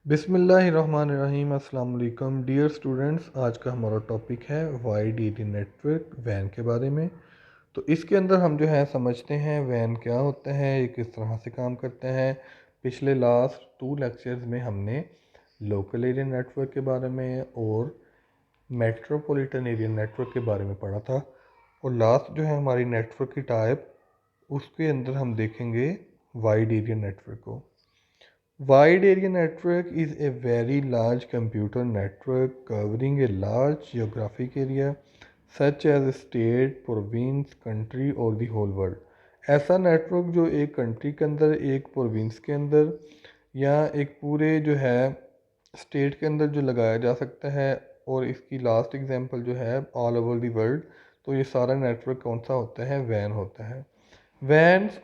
बिस्मिल्लाहिर्रहमानिर्रहीम। अस्सलाम वालेकुम डियर स्टूडेंट्स, आज का हमारा टॉपिक है वाइड एरिया नेटवर्क वैन के बारे में। तो इसके अंदर हम जो है समझते हैं वैन क्या होता है, ये किस तरह से काम करता है। पिछले लास्ट 2 लेक्चर्स में हमने लोकल एरिया नेटवर्क के बारे में और मेट्रोपॉलिटन एरिया नेटवर्क के बारे में पढ़ा था, और लास्ट जो है हमारी नेटवर्क की टाइप, उसके अंदर हम देखेंगे वाइड एरिया नेटवर्क को। Wide area network is a very large computer network covering a large geographic area such as a state, province, country or the whole world। ऐसा नेटवर्क जो एक कंट्री के अंदर, एक प्रोविंस के अंदर या एक पूरे जो है स्टेट के अंदर जो लगाया जा सकता है, और इसकी लास्ट एग्जांपल जो है ऑल ओवर द वर्ल्ड। तो ये सारा नेटवर्क कौन सा होता है? वैन होता है। Vans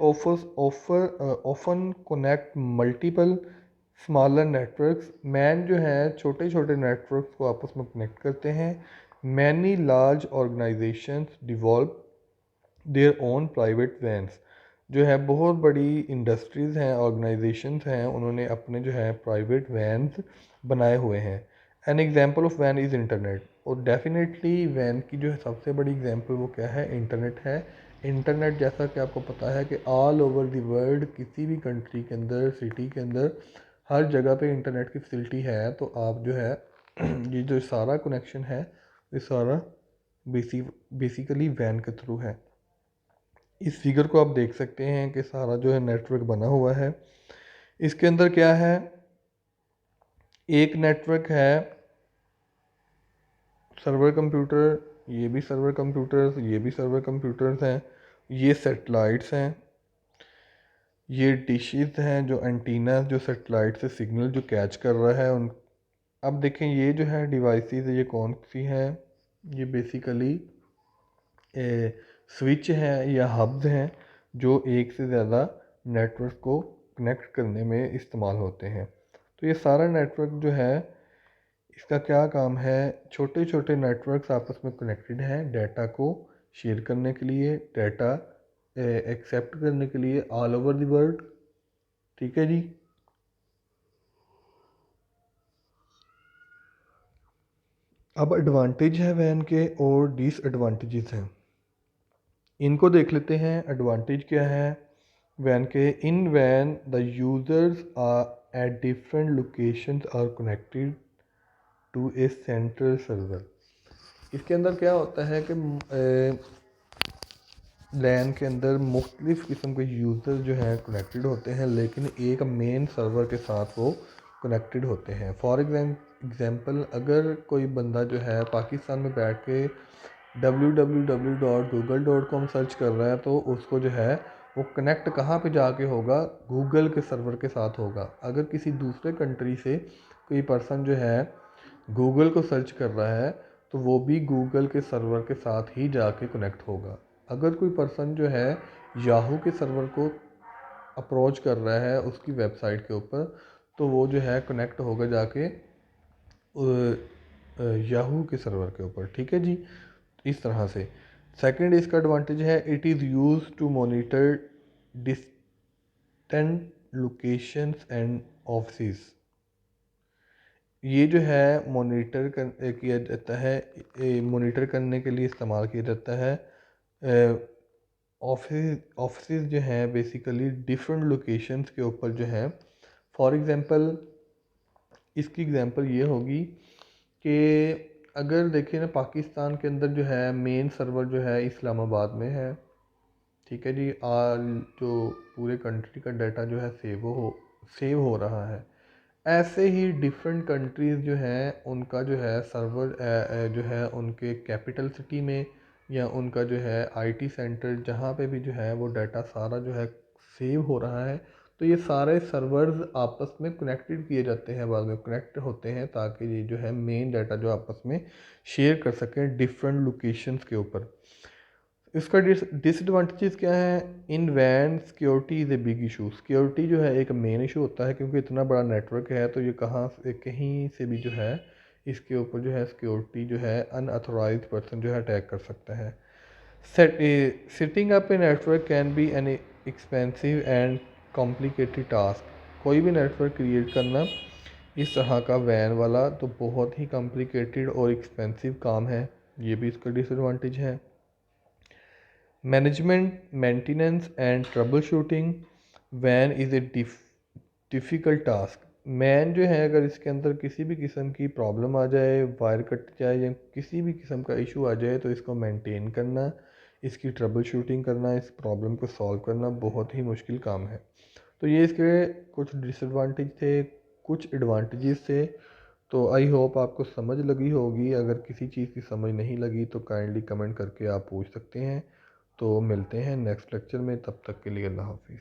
often connect multiple smaller networks। Man जो है छोटे छोटे नेटवर्क्स को आपस में कनेक्ट करते हैं। Many large organizations develop their own private vans। जो है बहुत बड़ी इंडस्ट्रीज़ हैं, ऑर्गेनाइजेशंस हैं, उन्होंने अपने जो है प्राइवेट वैन्स बनाए हुए हैं। An example of van is internet. और डेफिनेटली वैन की जो है सबसे बड़ी एग्जांपल वो क्या है? इंटरनेट है। इंटरनेट जैसा कि आपको पता है कि ऑल ओवर द वर्ल्ड किसी भी कंट्री के अंदर, सिटी के अंदर, हर जगह पे इंटरनेट की फैसिलिटी है। तो आप जो है ये जो सारा कनेक्शन है, ये सारा बेसिकली वैन के थ्रू है। इस फिगर को आप देख सकते हैं कि सारा जो है नेटवर्क बना हुआ है। इसके अंदर क्या है? एक नेटवर्क है सर्वर कंप्यूटर, ये भी सर्वर कंप्यूटर्स, ये भी सर्वर कंप्यूटर्स हैं, ये सेटेलाइट्स हैं, ये डिशेस हैं जो एंटीना जो सेटेलाइट से सिग्नल जो कैच कर रहा है उन। अब देखें ये जो है डिवाइसेस, ये कौन सी हैं? ये बेसिकली स्विच हैं या हब्स हैं जो एक से ज़्यादा नेटवर्क को कनेक्ट करने में इस्तेमाल होते हैं। तो ये सारा नेटवर्क जो है, इसका क्या काम है? छोटे छोटे नेटवर्क्स आपस में कनेक्टेड हैं डाटा को शेयर करने के लिए, डाटा एक्सेप्ट करने के लिए ऑल ओवर द वर्ल्ड। ठीक है जी। अब एडवांटेज है वैन के और डिसएडवांटेजेस हैं, इनको देख लेते हैं। एडवांटेज क्या है वैन के? इन वैन the users are at different locations are connected to a central server. इसके अंदर क्या होता है कि लैन के अंदर मुख्तलिफ़ किस्म के यूज़र जो हैं कनेक्टेड होते हैं, लेकिन एक मेन सर्वर के साथ वो कनेक्टेड होते हैं। फॉर एग्ज़ाम्पल, अगर कोई बंदा जो है पाकिस्तान में बैठ के www.google.com सर्च कर रहा है, तो उसको जो है वो कनेक्ट कहाँ पे जाके होगा? गूगल के सर्वर के साथ होगा। अगर किसी दूसरे कंट्री से कोई पर्सन जो है गूगल को सर्च कर रहा है, तो वो भी गूगल के सर्वर के साथ ही जाके कनेक्ट होगा। अगर कोई पर्सन जो है याहू के सर्वर को अप्रोच कर रहा है उसकी वेबसाइट के ऊपर, तो वो जो है कनेक्ट होगा जाके याहू के सर्वर के ऊपर। ठीक है जी, इस तरह से। सेकंड इसका एडवांटेज है, it is use to monitor distant locations and office. ये जो है मॉनिटर किया जाता है, मॉनिटर करने के लिए इस्तेमाल किया जाता है। ऑफिस जो हैं बेसिकली डिफरेंट लोकेशंस के ऊपर जो है। फॉर एग्ज़ाम्पल, इसकी एग्ज़ाम्पल ये होगी कि अगर देखें ना, पाकिस्तान के अंदर जो है मेन सर्वर जो है इस्लामाबाद में है। ठीक है जी। जो पूरे कंट्री का डाटा जो है सेव हो रहा है। ऐसे ही डिफरेंट कंट्रीज़ जो हैं उनका जो है सर्वर जो है उनके कैपिटल सिटी में, या उनका जो है आईटी सेंटर, जहाँ पे भी जो है वो डाटा सारा जो है सेव हो रहा है, तो ये सारे सर्वर्स आपस में कनेक्टेड किए जाते हैं, बाद में कनेक्ट होते हैं, ताकि ये जो है मेन डाटा जो आपस में शेयर कर सकें डिफरेंट लोकेशंस के ऊपर। इसका डिसएडवांटेजेस क्या है? इन वैन security is a big issue. Security जो है एक मेन इशू होता है, क्योंकि इतना बड़ा नेटवर्क है, तो ये कहाँ से कहीं से भी जो है इसके ऊपर जो है सिक्योरिटी जो है अनऑथोराइज्ड पर्सन जो है अटैक कर सकता है। Setting up a network can be an expensive and complicated task. कोई भी नेटवर्क क्रिएट करना इस तरह का वैन वाला तो बहुत ही कॉम्प्लिकेटेड और एक्सपेंसिव काम है, ये भी इसका डिसएडवांटेज है। Management, maintenance and trouble shooting, van is a difficult task. Man जो है अगर इसके अंदर किसी भी किस्म की प्रॉब्लम आ जाए, वायर कट जाए या किसी भी किस्म का इशू आ जाए, तो इसको मेंटेन करना, इसकी ट्रबल शूटिंग करना, इस प्रॉब्लम को सॉल्व करना बहुत ही मुश्किल काम है। तो ये इसके कुछ डिसएडवांटेज थे, कुछ एडवांटेजेस थे। तो आई होप आपको समझ लगी होगी। अगर किसी चीज़ की समझ नहीं लगी तो काइंडली कमेंट करके आप पूछ सकते हैं। तो मिलते हैं नेक्स्ट लेक्चर में, तब तक के लिए अल्लाह हाफिज़।